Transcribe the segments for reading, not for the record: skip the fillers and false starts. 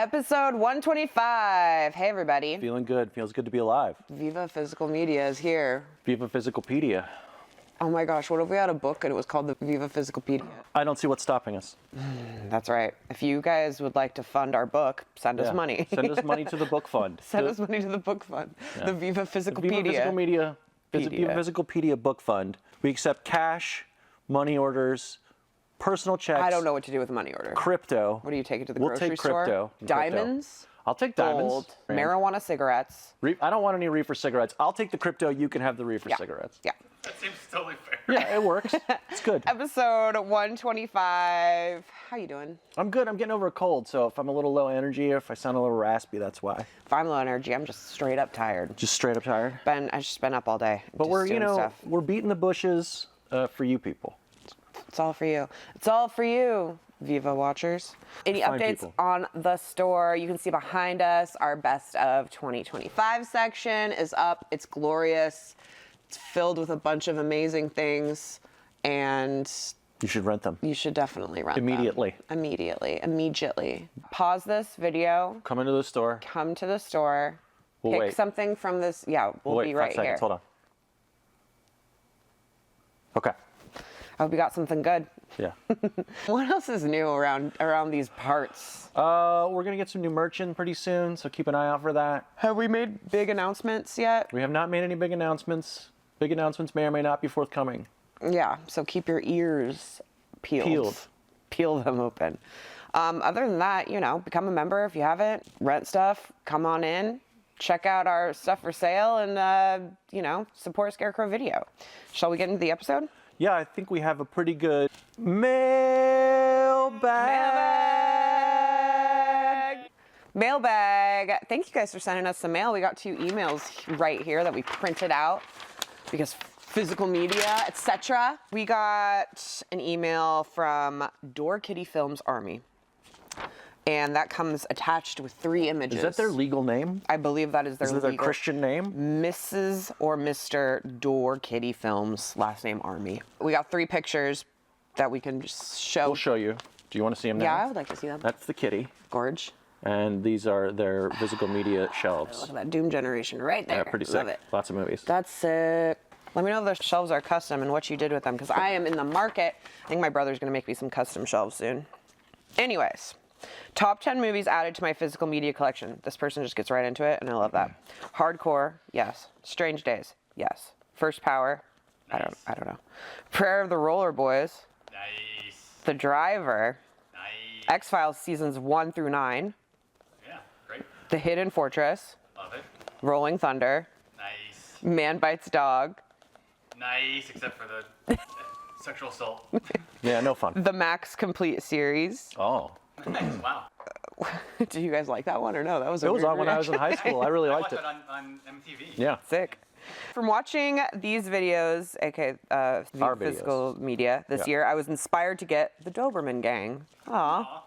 Episode 125. Hey, everybody. Feeling good. Feels good to be alive. Viva Physical Media is here. Viva Physicalpedia. Oh my gosh, what if we had a book and it was called the Viva Physicalpedia? I don't see what's stopping us. That's right. If you guys would like to fund our book, send us money. Send us money to the book fund. Send us money to the book fund. Yeah. The Viva Physicalpedia. Viva Physical Media. Viva Physicalpedia book fund. We accept cash, money orders, personal checks. I don't know what to do with a money order. Crypto. What do you take it to the we'll grocery take store? crypto. Diamonds? I'll take diamonds. Gold. Marijuana cigarettes. I don't want any reefer cigarettes. I'll take the crypto. You can have the reefer cigarettes. Yeah. That seems totally fair. Yeah, it works. It's good. Episode 125. How you doing? I'm good. I'm getting over a cold, so if I'm a little low energy or if I sound a little raspy, that's why. If I'm low energy, I'm just straight up tired. Just straight up tired? I've just been up all day. But we're beating the bushes for you people. It's all for you. It's all for you, Viva watchers. Any Fine updates people. on the store? You can see behind us, our best of 2025 section is up. It's glorious. It's filled with a bunch of amazing things, and You should rent them. you should definitely rent them. Immediately. Immediately. Pause this video, Come into the store. come to the store, We'll pick wait. something from this. Yeah, we'll Wait be 5 right seconds. here. Hold on. Okay. I hope you got something good. Yeah. What else is new around these parts? We're going to get some new merch in pretty soon, so keep an eye out for that. Have we made big announcements yet? We have not made any big announcements. Big announcements may or may not be forthcoming. Yeah, so keep your ears peeled. Peel them open. Other than that, become a member if you haven't. Rent stuff, come on in. Check out our stuff for sale and, support Scarecrow Video. Shall we get into the episode? Yeah, I think we have a pretty good mailbag. Mailbag. Thank you guys for sending us some mail. We got 2 emails right here that we printed out because physical media, etc. We got an email from Door Kitty Films Army. And that comes attached with 3 images. Is that their legal name? I believe that is their Is that their Christian name? Mrs. or Mr. Door Kitty Films, last name Army. We got 3 pictures that we can just show. We'll show you. Do you want to see them now? Yeah, I would like to see them. That's the kitty. Gorge. And these are their physical media shelves. Look at that Doom Generation right there. Yeah, pretty sick. Love it. Lots of movies. That's sick. Let me know if the shelves are custom and what you did with them, because I am in the market. I think my brother's going to make me some custom shelves soon. Anyways, top 10 movies added to my physical media collection. This person just gets right into it, and I love that. Hardcore, yes. Strange Days, yes. First Power, Nice. I don't know. Prayer of the Roller Boys, Nice. The Driver, Nice. X-Files seasons 1 through 9, Yeah, great. The Hidden Fortress, Love it. Rolling Thunder, Nice. Man Bites Dog, Nice, except for the sexual assault. Yeah, no fun. The Max Complete series. Oh. Nice, wow. Do you guys like that one or no? That was a It was weird on when I was in high school. I really I liked watched it. it on MTV. Yeah. Sick. From watching these videos, aka Our videos. physical media this Yeah. year, I was inspired to get the Doberman Gang. Aw. Aw.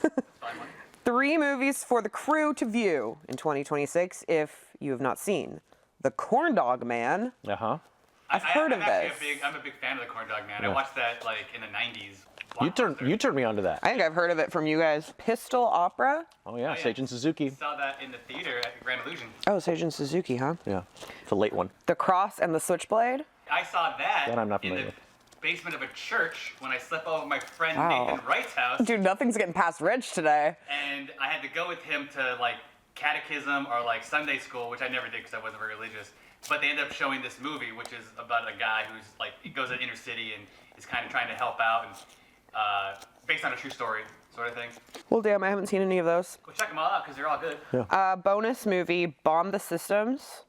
Fine one. 3 movies for the crew to view in 2026 if you have not seen. The Corn Dog Man. Uh-huh. I've heard of I'm this. I'm a big fan of the Corn Dog Man. Yeah. I watched that like in the 90s. You turned me onto that. I think I've heard of it from you guys. Pistol Opera. Oh yeah, yeah. Seijun Suzuki. Saw that in the theater at Grand Illusion. Oh, Seijun Suzuki, huh? Yeah. It's a late one. The Cross and the Switchblade. I saw that That I'm not in familiar the with. basement of a church when I slept over at my friend Wow. Nathan Wright's house. Dude, nothing's getting past Rich today. And I had to go with him to like catechism or like Sunday school, which I never did because I wasn't very religious. But they end up showing this movie, which is about a guy who's like, he goes to the inner city and is kind of trying to help out, and based on a true story sort of thing. Well, damn, I haven't seen any of those. Go check them all out because they're all good. Bonus movie, Bomb the Systems.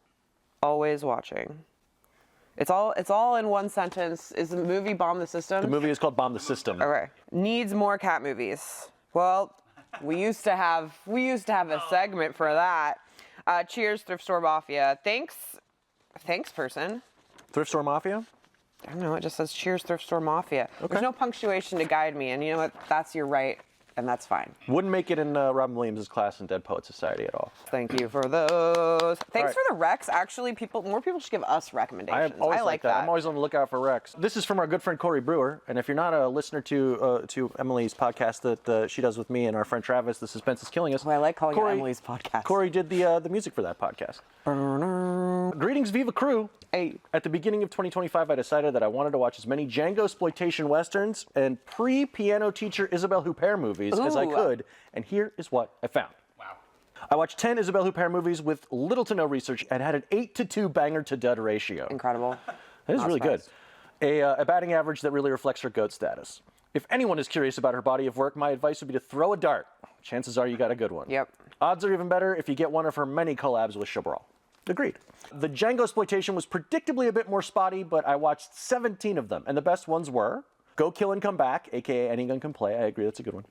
Always watching. It's all in one sentence. Is the movie Bomb the Systems? The movie is called Bomb the System. Okay. Needs more cat movies. Well, we used to have a segment for that. Cheers, Thrift Store Mafia. Thanks, person. Thrift Store Mafia? I don't know. It just says Cheers, Thrift Store Mafia. Okay. There's no punctuation to guide me, and you know what? That's your right. and that's fine. Wouldn't make it in Robin Williams' class in Dead Poet Society at all. Thank you for those. Thanks right. for the recs. Actually, more people should give us recommendations. I like that. I'm always on the lookout for recs. This is from our good friend Corey Brewer, and if you're not a listener to Emily's podcast that she does with me and our friend Travis, The Suspense is Killing Us. Oh, I like calling it Emily's podcast. Corey did the music for that podcast. Greetings, Viva Crew. Hey. At the beginning of 2025, I decided that I wanted to watch as many Django-sploitation westerns and pre-piano teacher Isabelle Huppert movies as I could, and here is what I found. Wow. I watched 10 Isabelle Huppert movies with little to no research and had an 8-to-2 banger to dud ratio. Incredible. That is really good. A batting average that really reflects her GOAT status. If anyone is curious about her body of work, my advice would be to throw a dart. Chances are you got a good one. Yep. Odds are even better if you get one of her many collabs with Chabrol. Agreed. The Django-sploitation was predictably a bit more spotty, but I watched 17 of them, and the best ones were Go Kill and Come Back, a.k.a. Any Gun Can Play. I agree, that's a good one.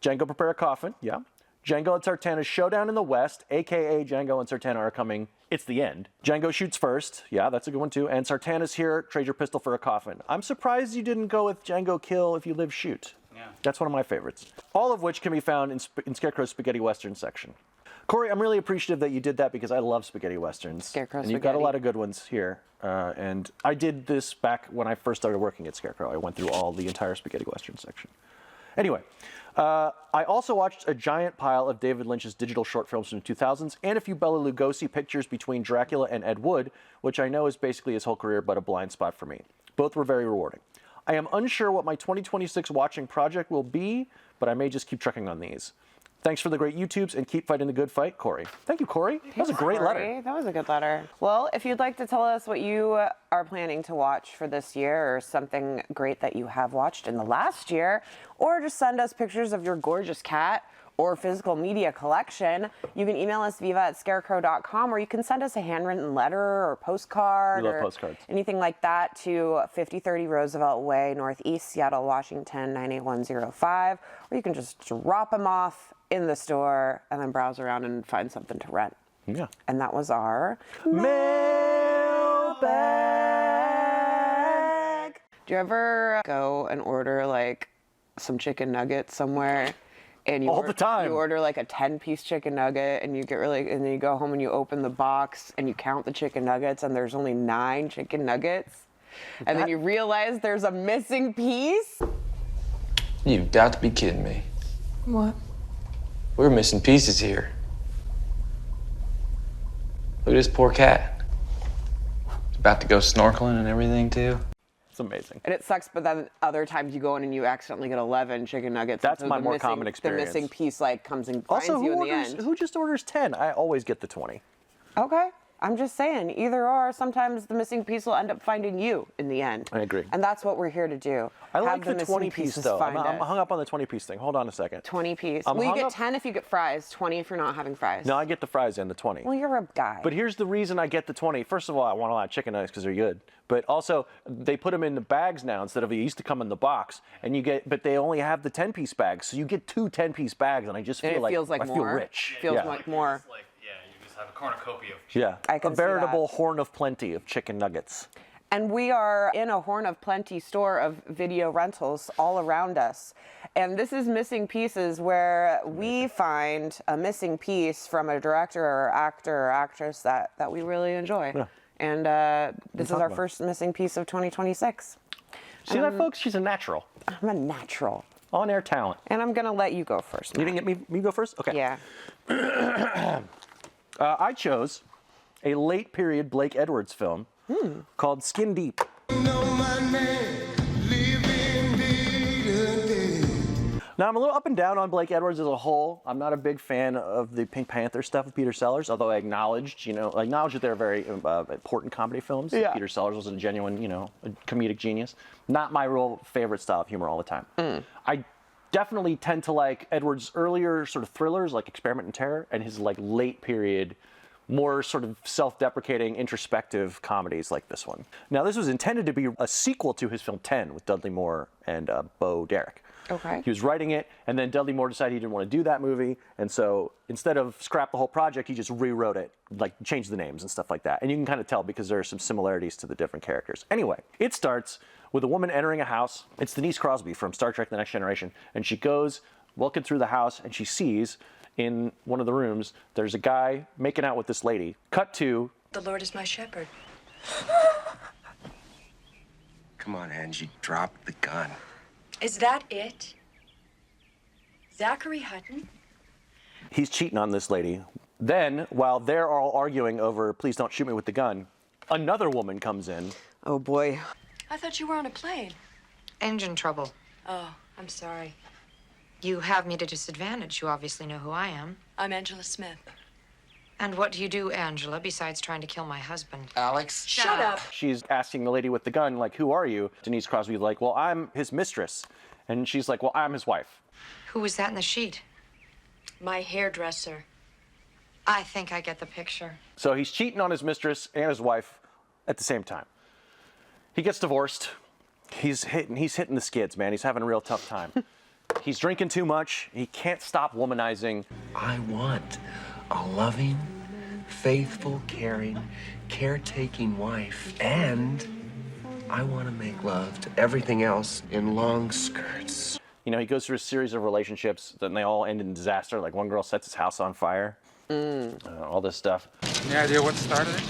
Django Prepare a Coffin, yeah. Django and Sartana's Showdown in the West, a.k.a. Django and Sartana are coming, it's the end. Django Shoots First, yeah, that's a good one too. And Sartana's Here, Trade Your Pistol for a Coffin. I'm surprised you didn't go with Django Kill If You Live Shoot. Yeah. That's one of my favorites. All of which can be found in Scarecrow's Spaghetti Western section. Corey, I'm really appreciative that you did that because I love spaghetti westerns. Scarecrow and you've got a spaghetti. lot of good ones here. And I did this back when I first started working at Scarecrow. I went through the entire spaghetti western section. Anyway, I also watched a giant pile of David Lynch's digital short films from the 2000s and a few Bela Lugosi pictures between Dracula and Ed Wood, which I know is basically his whole career but a blind spot for me. Both were very rewarding. I am unsure what my 2026 watching project will be, but I may just keep trucking on these. Thanks for the great YouTubes and keep fighting the good fight, Corey. Thank you, Corey. That was a great letter. That was a good letter. Well, if you'd like to tell us what you are planning to watch for this year or something great that you have watched in the last year, or just send us pictures of your gorgeous cat or physical media collection, you can email us viva@scarecrow.com, or you can send us a handwritten letter or postcard We love or postcards. anything like that to 5030 Roosevelt Way, Northeast Seattle, Washington, 98105, or you can just drop them off in the store and then browse around and find something to rent. Yeah. And that was our Mailbag. Do you ever go and order like some chicken nuggets somewhere? And you All the time. You order like a 10-piece chicken nugget, and you get and then you go home and you open the box and you count the chicken nuggets, and there's only 9 chicken nuggets, and then you realize there's a missing piece. You've got to be kidding me. What? We're missing pieces here. Look at this poor cat. He's about to go snorkeling and everything too. It's amazing. And it sucks, but then other times you go in and you accidentally get 11 chicken nuggets. That's and my the more missing- common experience. The missing piece like comes and finds Also, you in the end. who just orders 10? I always get the 20. Okay. I'm just saying, either or, sometimes the missing piece will end up finding you in the end. I agree. And that's what we're here to do. I Have like the missing 20 piece pieces though. find I'm us. hung up on the 20 piece thing. Hold on a second. 20 piece. I'm Well, you hung get up- 10 if you get fries, 20 if you're not having fries. No, I get the fries and the 20. Well, you're a guy. But here's the reason I get the 20. First of all, I want a lot of chicken nuggets because they're good. But also, they put them in the bags now instead of they used to come in the box. And you get, but they only have the 10-piece bags, so you get 2 10-piece bags, and I just And feel it like feels like I feel more. rich. Feels yeah. like more. It's like, yeah, you just have a cornucopia of Yeah, I can a see that. veritable horn of plenty of chicken nuggets. And we are in a Horn of Plenty store of video rentals all around us. And this is Missing Pieces, where we find a missing piece from a director or actor or actress that we really enjoy. Yeah. And this is talk our about it. first missing piece of 2026. See that, folks? She's a natural. I'm a natural. On-air talent. And I'm going to let you go first. You Matt. didn't get me go first? Okay. Yeah. I chose a late-period Blake Edwards film called Skin Deep. Now, I'm a little up and down on Blake Edwards as a whole. I'm not a big fan of the Pink Panther stuff with Peter Sellers, although I acknowledged that they're very important comedy films. Yeah. Peter Sellers was a genuine, a comedic genius. Not my real favorite style of humor all the time. I definitely tend to like Edwards' earlier sort of thrillers, like Experiment in Terror, and his like late period, more sort of self-deprecating, introspective comedies like this one. Now, this was intended to be a sequel to his film 10 with Dudley Moore and Bo Derek. Okay. He was writing it, and then Dudley Moore decided he didn't want to do that movie, and so instead of scrap the whole project, he just rewrote it, like changed the names and stuff like that. And you can kind of tell because there are some similarities to the different characters. Anyway, it starts with a woman entering a house. It's Denise Crosby from Star Trek The Next Generation, and she goes walking through the house, and she sees in one of the rooms, there's a guy making out with this lady. Cut to... The Lord is my shepherd. Come on, Angie, drop the gun. Is that it? Zachary Hutton? He's cheating on this lady. Then, while they're all arguing over, please don't shoot me with the gun, another woman comes in. Oh boy. I thought you were on a plane. Engine trouble. Oh, I'm sorry. You have me at a disadvantage. You obviously know who I am. I'm Angela Smith. And what do you do, Angela, besides trying to kill my husband? Alex? Shut up. She's asking the lady with the gun, like, who are you? Denise Crosby's like, well, I'm his mistress. And she's like, well, I'm his wife. Who was that in the sheet? My hairdresser. I think I get the picture. So he's cheating on his mistress and his wife at the same time. He gets divorced. He's hitting the skids, man. He's having a real tough time. He's drinking too much. He can't stop womanizing. I want a loving, faithful, caring, caretaking wife. And I want to make love to everything else in long skirts. You know, he goes through a series of relationships, then they all end in disaster. Like one girl sets his house on fire. All this stuff. Any idea what started it?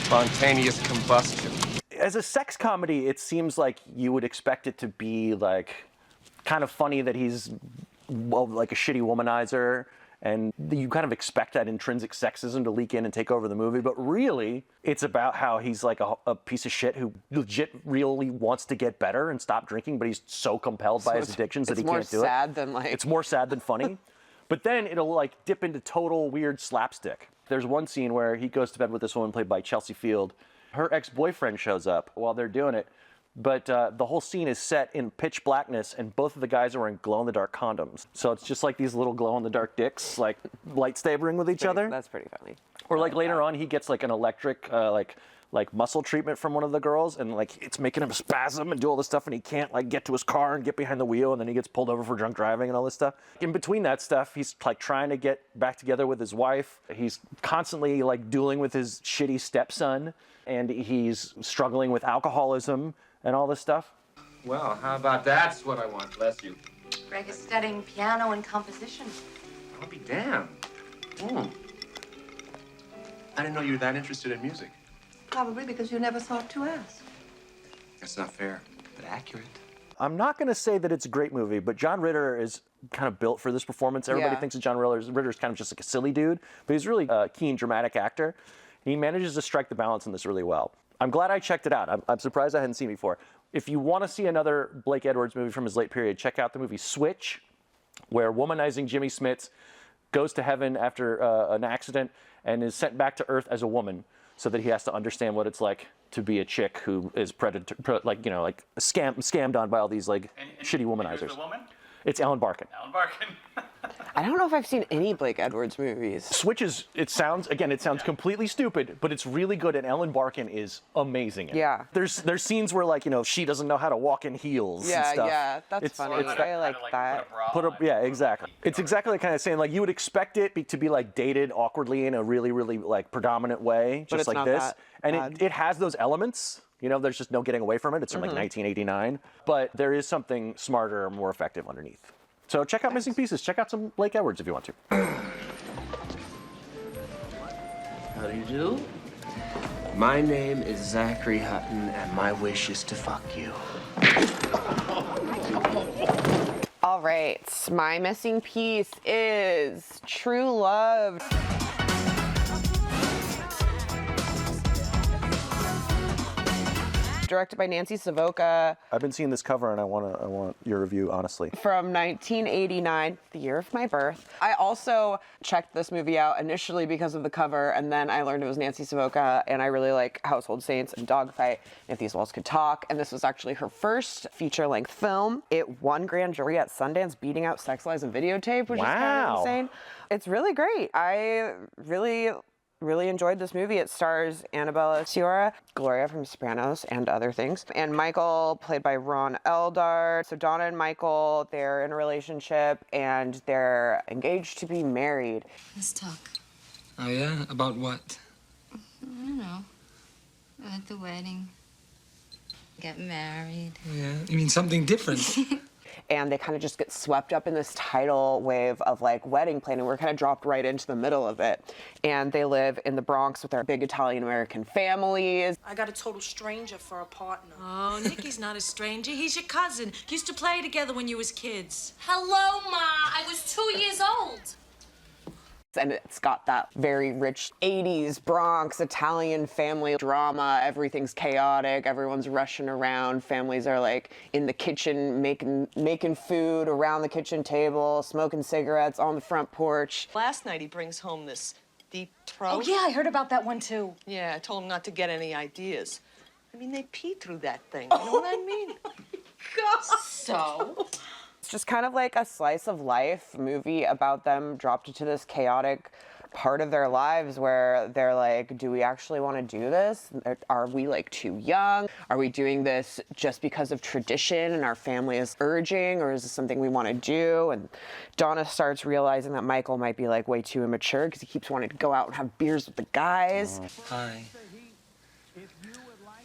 Spontaneous combustion. As a sex comedy, it seems like you would expect it to be like kind of funny that he's like a shitty womanizer, and you kind of expect that intrinsic sexism to leak in and take over the movie. But really, it's about how he's like a piece of shit who legit really wants to get better and stop drinking, but he's so compelled by his addictions that he can't do it. It's more sad than like... It's more sad than funny. But then it'll like dip into total weird slapstick. There's one scene where he goes to bed with this woman played by Chelsea Field. Her ex-boyfriend shows up while they're doing it. But the whole scene is set in pitch blackness, and both of the guys are wearing glow-in-the-dark condoms. So it's just like these little glow-in-the-dark dicks, like lightsabering with each other. That's pretty funny. Or like later on, he gets like an electric like muscle treatment from one of the girls, and like it's making him spasm and do all this stuff, and he can't like get to his car and get behind the wheel, and then he gets pulled over for drunk driving and all this stuff. In between that stuff, he's like trying to get back together with his wife. He's constantly like dueling with his shitty stepson, and he's struggling with alcoholism and all this stuff. Well, how about that's what I want, bless you. Greg is studying piano and composition. I'll be damned. I didn't know you were that interested in music. Probably because you never thought to ask. That's not fair, but accurate. I'm not going to say that it's a great movie, but John Ritter is kind of built for this performance. Everybody Yeah. thinks that John Ritter's kind of just like a silly dude, but he's really a keen, dramatic actor. He manages to strike the balance in this really well. I'm glad I checked it out. I'm surprised I hadn't seen it before. If you want to see another Blake Edwards movie from his late period, check out the movie Switch, where womanizing Jimmy Smits goes to heaven after an accident and is sent back to Earth as a woman, so that he has to understand what it's like to be a chick who is scammed on by all these like shitty womanizers. Who's the woman? It's Ellen Barkin. Alan Barkin. I don't know if I've seen any Blake Edwards movies. Switch is, it sounds completely stupid, but it's really good, and Ellen Barkin is amazing in it. Yeah. There's scenes where like, she doesn't know how to walk in heels and Yeah, stuff. yeah, that's funny. I like that. Yeah, exactly. It's exactly the kind of saying, like, you would expect it to be like dated awkwardly in a really, really like predominant way, But just it's like not this. that And bad. it has those elements. There's just no getting away from it. It's from like 1989, but there is something smarter and more effective underneath. So check out Missing Pieces. Check out some Blake Edwards if you want to. How do you do? My name is Zachary Hutton, and my wish is to fuck you. All right, my missing piece is True Love. Directed by Nancy Savoca. I've been seeing this cover, and I want your review, honestly. From 1989, the year of my birth. I also checked this movie out initially because of the cover, and then I learned it was Nancy Savoca, and I really like Household Saints and Dogfight, If These Walls Could Talk, and this was actually her first feature-length film. It won Grand Jury at Sundance, beating out Sex, Lies, and Videotape, which is kind of insane. It's really great. I really enjoyed this movie. It stars Annabella Sciorra, Gloria from Sopranos, and other things. And Michael, played by Ron Eldar. So Donna and Michael, they're in a relationship, and they're engaged to be married. Let's talk. Oh, yeah? About what? I don't know. At the wedding. Get married. Yeah, you mean something different? and they kind of just get swept up in this tidal wave of like wedding planning. We're kind of dropped right into the middle of it. And they live in the Bronx with their big Italian-American families. I got a total stranger for a partner. Oh, Nicky's not a stranger. He's your cousin. Used to play together when you was kids. Hello, Ma. I was 2 years old. And it's got that very rich 80s Bronx Italian family drama. Everything's chaotic. Everyone's rushing around. Families are like in the kitchen making food around the kitchen table, smoking cigarettes on the front porch. Last night he brings home this deep throat. Oh, yeah, I heard about that one, too. Yeah, I told him not to get any ideas. I mean, they pee through that thing. You know what I mean? God. So? It's just kind of like a slice of life movie about them dropped into this chaotic part of their lives where they're like, do we actually want to do this? Are we like too young? Are we doing this just because of tradition and our family is urging, or is this something we want to do? And Donna starts realizing that Michael might be like way too immature because he keeps wanting to go out and have beers with the guys. Hi.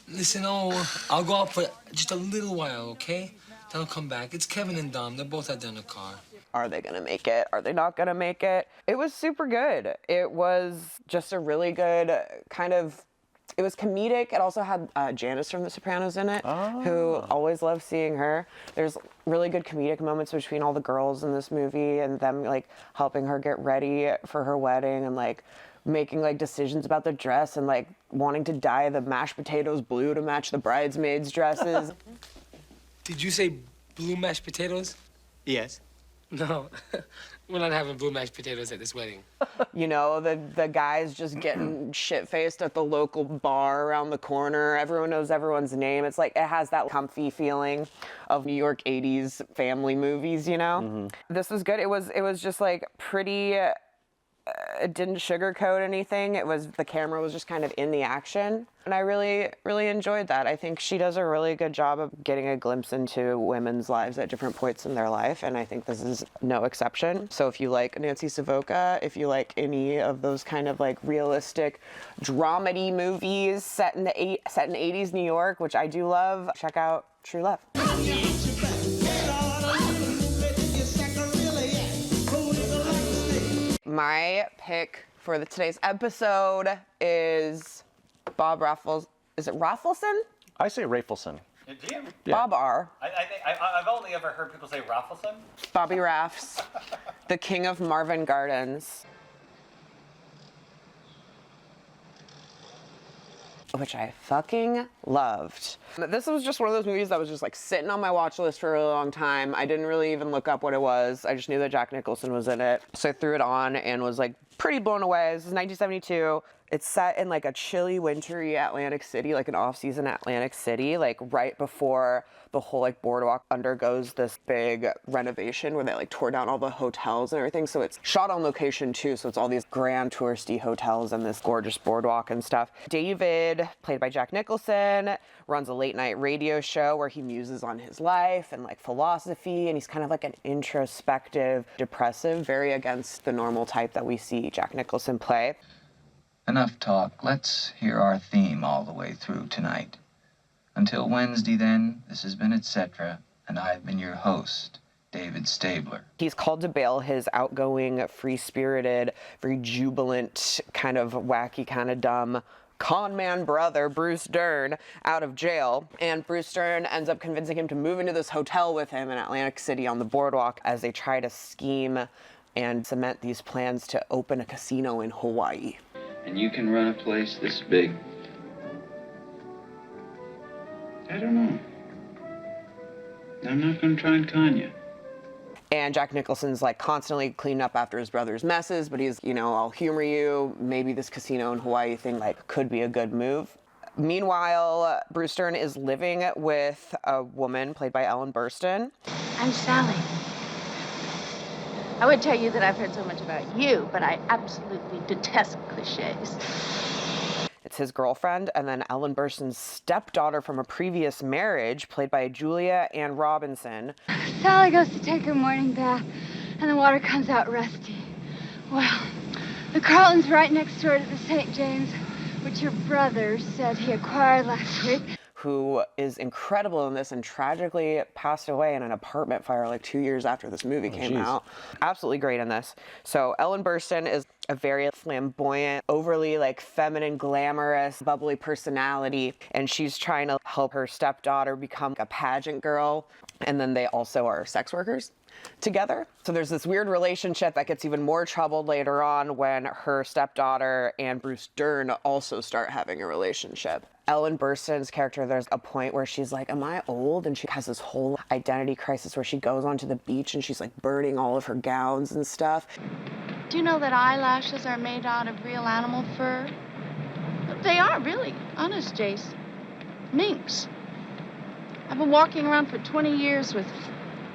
Listen, I'll go out for just a little while, okay? Then I'll come back. It's Kevin and Dom. They're both out there in the car. Are they gonna make it? Are they not gonna make it? It was super good. It was just a really good kind of, it was comedic. It also had Janice from The Sopranos in it, who always love seeing her. There's really good comedic moments between all the girls in this movie and them like helping her get ready for her wedding and like making like decisions about the dress and like wanting to dye the mashed potatoes blue to match the bridesmaids' dresses. Did you say blue mashed potatoes? Yes. No, we're not having blue mashed potatoes at this wedding. You know, the guys just getting shit-faced at the local bar around the corner. Everyone knows everyone's name. It's like, it has that comfy feeling of New York 80s family movies, you know? Mm-hmm. This was good. It was just like pretty, it didn't sugarcoat anything. The camera was just kind of in the action. And I really, really enjoyed that. I think she does a really good job of getting a glimpse into women's lives at different points in their life. And I think this is no exception. So if you like Nancy Savoca, if you like any of those kind of like realistic dramedy movies set in 80s New York, which I do love, check out True Love. My pick for today's episode is Bob Raffles. Is it Raffleson? I say Rafelson. Yeah. Bob R. I've only ever heard people say Raffleson. Bobby Raffs, the king of Marvin Gardens. Which I fucking loved. This was just one of those movies that was just like sitting on my watch list for a really long time. I didn't really even look up what it was. I just knew that Jack Nicholson was in it. So I threw it on and was like pretty blown away. This is 1972. It's set in like a chilly, wintry Atlantic City, like an off-season Atlantic City, like right before the whole like boardwalk undergoes this big renovation where they like tore down all the hotels and everything. So it's shot on location too. So it's all these grand touristy hotels and this gorgeous boardwalk and stuff. David, played by Jack Nicholson, runs a late night radio show where he muses on his life and like philosophy. And he's kind of like an introspective, depressive, very against the normal type that we see Jack Nicholson play. Enough talk. Let's hear our theme all the way through tonight. Until Wednesday, then, this has been Etc., and I've been your host, David Stabler. He's called to bail his outgoing, free-spirited, very jubilant, kind of wacky, kind of dumb con man brother, Bruce Dern, out of jail. And Bruce Dern ends up convincing him to move into this hotel with him in Atlantic City on the boardwalk as they try to scheme and cement these plans to open a casino in Hawaii. And you can run a place this big? I don't know. I'm not going to try and con you. And Jack Nicholson's like constantly cleaning up after his brother's messes, but he's, you know, I'll humor you. Maybe this casino in Hawaii thing like could be a good move. Meanwhile, Bruce Dern is living with a woman played by Ellen Burstyn. I'm Sally. I would tell you that I've heard so much about you, but I absolutely detest cliches. It's his girlfriend, and then Ellen Burstyn's stepdaughter from a previous marriage, played by Julia Ann Robinson. Sally goes to take her morning bath, and the water comes out rusty. Well, the Carlton's right next door to the St. James, which your brother said he acquired last week. who is incredible in this and tragically passed away in an apartment fire like 2 years after this movie came out. Absolutely great in this. So Ellen Burstyn is a very flamboyant, overly like feminine, glamorous, bubbly personality, and she's trying to help her stepdaughter become a pageant girl, and then they also are sex workers together. So there's this weird relationship that gets even more troubled later on when her stepdaughter and Bruce Dern also start having a relationship. Ellen Burstyn's character, there's a point where she's like, am I old? And she has this whole identity crisis where she goes onto the beach and she's like burning all of her gowns and stuff. Do you know that eyelashes are made out of real animal fur? They are, really. Honest, Jace. Minks. I've been walking around for 20 years with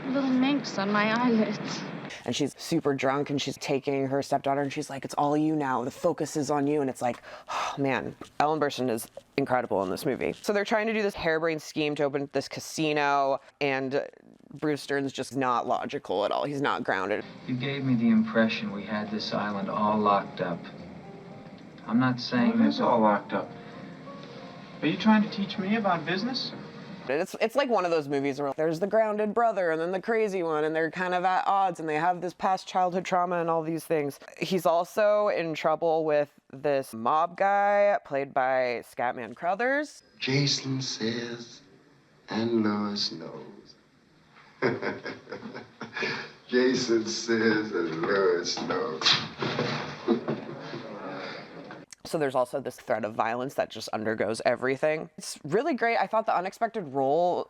little minks on my eyelids. And she's super drunk and she's taking her stepdaughter and she's like, it's all you now. The focus is on you. And it's like, oh man, Ellen Burstyn is incredible in this movie. So they're trying to do this harebrained scheme to open this casino, and Bruce Dern's just not logical at all. He's not grounded. You gave me the impression we had this island all locked up. I'm not saying it's all locked up. Are you trying to teach me about business? It's like one of those movies where there's the grounded brother and then the crazy one, and they're kind of at odds and they have this past childhood trauma and all these things. He's also in trouble with this mob guy played by Scatman Crothers. Jason says, and Lois knows. Jason says, and Lois knows. So there's also this threat of violence that just undergoes everything. It's really great. I thought the unexpected roles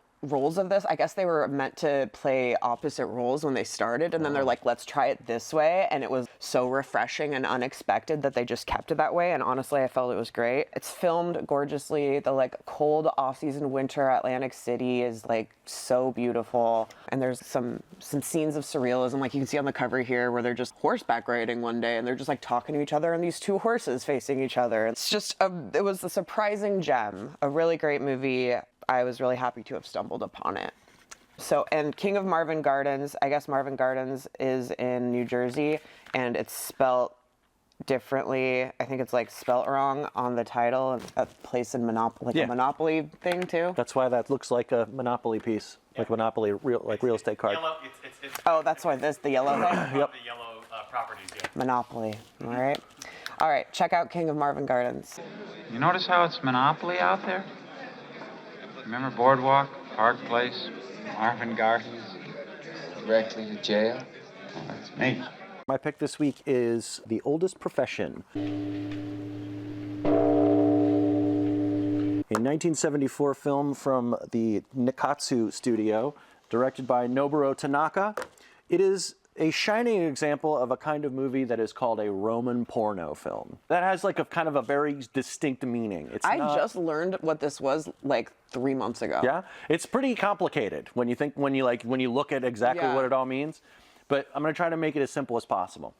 of this, I guess they were meant to play opposite roles when they started, and then they're like, let's try it this way, and it was so refreshing and unexpected that they just kept it that way, and honestly, I felt it was great. It's filmed gorgeously. The like cold off-season winter Atlantic City is like so beautiful, and there's some scenes of surrealism, like you can see on the cover here, where they're just horseback riding one day, and they're just like talking to each other, and these two horses facing each other. It's just, it was a surprising gem, a really great movie. I was really happy to have stumbled upon it. So, and King of Marvin Gardens, I guess Marvin Gardens is in New Jersey, and it's spelt differently. I think it's like spelt wrong on the title, a place in Monopoly, like a Monopoly thing too. That's why that looks like a Monopoly piece, like Monopoly, real estate card. Yellow, Oh, that's why the yellow thing? Yep. The yellow properties, yeah. Monopoly, all right. All right, check out King of Marvin Gardens. You notice how it's Monopoly out there? Remember Boardwalk, Park Place, Marvin Gardens? Directly to jail? Oh, that's me. My pick this week is The Oldest Profession. A 1974 film from the Nikatsu studio, directed by Nobuo Tanaka. It is a shining example of a kind of movie that is called a Roman porno film. That has like a kind of a very distinct meaning. I just learned what this was like 3 months ago. Yeah, it's pretty complicated when you look at exactly what it all means. But I'm going to try to make it as simple as possible.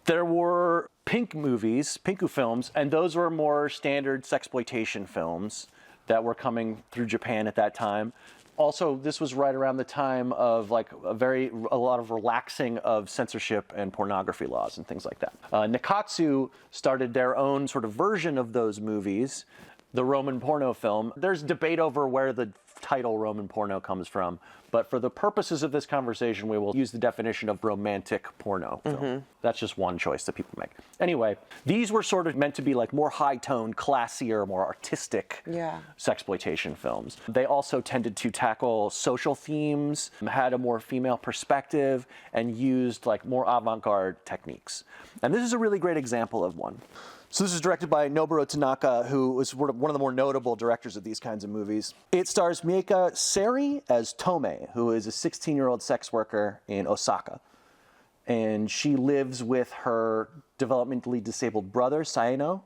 There were pink movies, pinku films, and those were more standard sexploitation films that were coming through Japan at that time. Also, this was right around the time of like a lot of relaxing of censorship and pornography laws and things like that. Nikatsu started their own sort of version of those movies, the Roman porno film. There's debate over where the title Roman porno comes from, but for the purposes of this conversation, we will use the definition of romantic porno film. That's just one choice that people make. Anyway, these were sort of meant to be like more high-toned, classier, more artistic sexploitation films. They also tended to tackle social themes, had a more female perspective, and used like more avant-garde techniques. And this is a really great example of one. So this is directed by Nobuo Tanaka, who is one of the more notable directors of these kinds of movies. It stars Mieka Seri as Tome, who is a 16-year-old sex worker in Osaka. And she lives with her developmentally disabled brother, Saeno,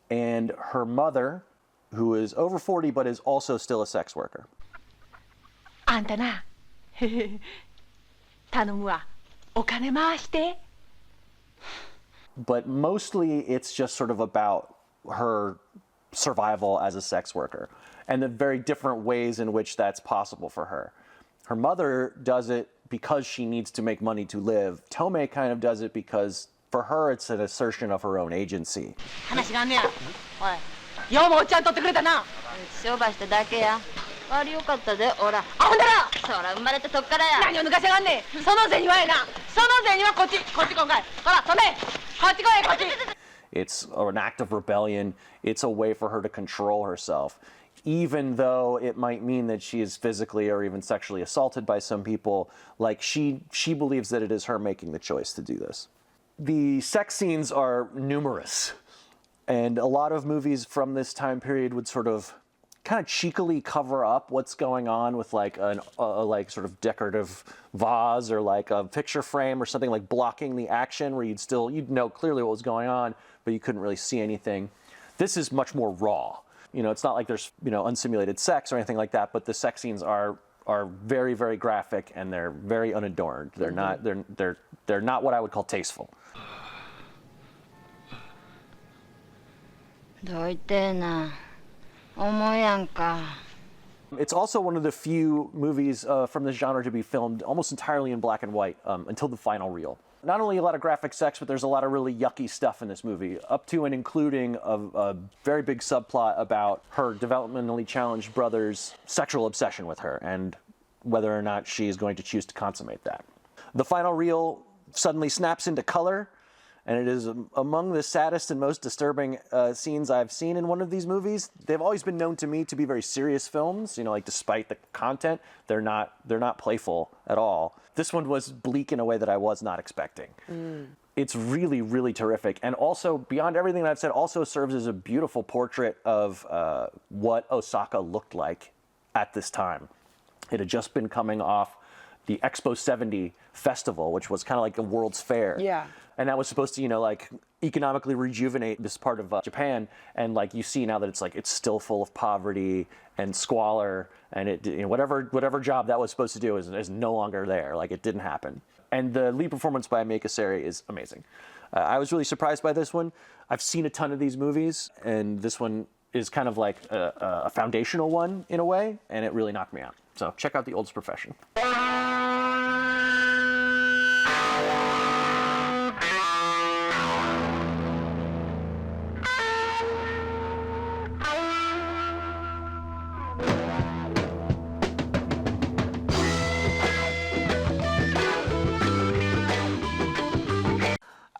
and her mother, who is over 40 but is also still a sex worker. あんたな、頼むわ。お金回して。 But mostly it's just sort of about her survival as a sex worker and the very different ways in which that's possible for her. Her mother does it because she needs to make money to live. Tome kind of does it because for her it's an assertion of her own agency. 話があんねや。おい、ようもおっちゃん取ってくれたな。商売しただけや。悪よかったで、ほら。あ、ほんだらそら、生まれてそっからや。何を抜かせがんねん。その銭はやな。その銭はこっち来んかい。ほら、止め。こっち来い、こっち。It's an act of rebellion. It's a way for her to control herself. Even though it might mean that she is physically or even sexually assaulted by some people, like she believes that it is her making the choice to do this. The sex scenes are numerous, and a lot of movies from this time period would sort of kind of cheekily cover up what's going on with like a like sort of decorative vase or like a picture frame or something, like blocking the action where you'd know clearly what was going on, but you couldn't really see anything. This is much more raw. You know, it's not like there's, you know, unsimulated sex or anything like that, but the sex scenes are very, very graphic, and they're very unadorned. They're not they're not what I would call tasteful. どいてな。思うやんか。 It's also one of the few movies from this genre to be filmed almost entirely in black and white until the final reel. Not only a lot of graphic sex, but there's a lot of really yucky stuff in this movie, up to and including a very big subplot about her developmentally challenged brother's sexual obsession with her and whether or not she is going to choose to consummate that. The final reel suddenly snaps into color, and it is among the saddest and most disturbing scenes I've seen in one of these movies. They've always been known to me to be very serious films, you know, like despite the content, they're not playful at all. This one was bleak in a way that I was not expecting. It's really, really terrific, and also beyond everything that I've said, also serves as a beautiful portrait of what Osaka looked like at this time. It had just been coming off the Expo 70 festival, which was kind of like the World's Fair. Yeah. And that was supposed to, you know, like economically rejuvenate this part of Japan. And like you see now that it's like it's still full of poverty and squalor, and it, you know, whatever job that was supposed to do is no longer there. Like it didn't happen. And the lead performance by Meika Seri is amazing. I was really surprised by this one. I've seen a ton of these movies, and this one is kind of like a foundational one in a way, and it really knocked me out. So check out The Oldest Profession.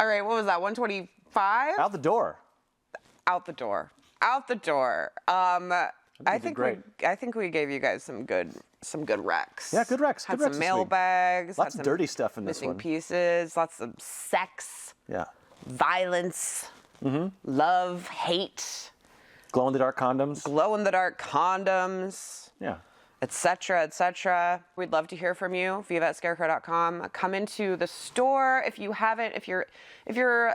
All right, what was that? 125? Out the door. Out the door. Out the door. I think we gave you guys some good recs. Yeah, good recs. Had good some recs mailbags. Lots of dirty stuff in this missing one. pieces. Lots of sex. Yeah. Violence. Love. Hate. Glow in the dark condoms. Glow in the dark condoms. Yeah. Etc. Etc. We'd love to hear from you. Viva@scarecrow.com. Come into the store if you haven't. If you're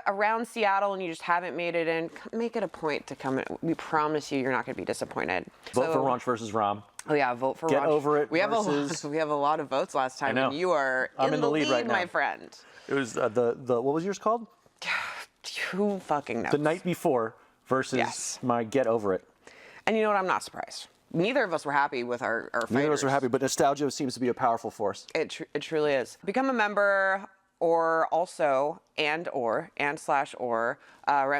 around Seattle and you just haven't made it in, make it a point to come in. We promise you're not going to be disappointed. Vote for Ranch versus Rom. Oh yeah, vote for Get Ranch. over it. We have a lot of votes last time, and you are in the lead right now, my friend. It was the what was yours called? Who fucking knows? The Night Before versus my Get Over It. And you know what? I'm not surprised. Neither of us were happy with our fighters. Neither of us were happy, but nostalgia seems to be a powerful force. It truly is. Become a member, or also and rent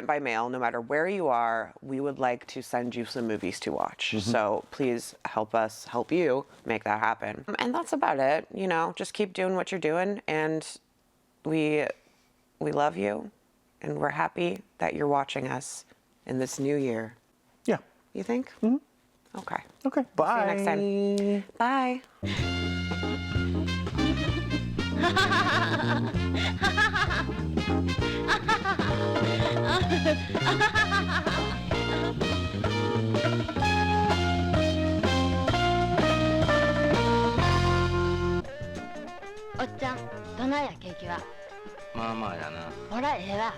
by mail. No matter where you are, we would like to send you some movies to watch. So please help us help you make that happen. And that's about it. You know, just keep doing what you're doing, and we love you, and we're happy that you're watching us in this new year. Yeah. You think? Okay. Okay. Bye. See you next time. Bye.おっちゃん、どないやケーキは。まあまあやな。ほら、ええわ。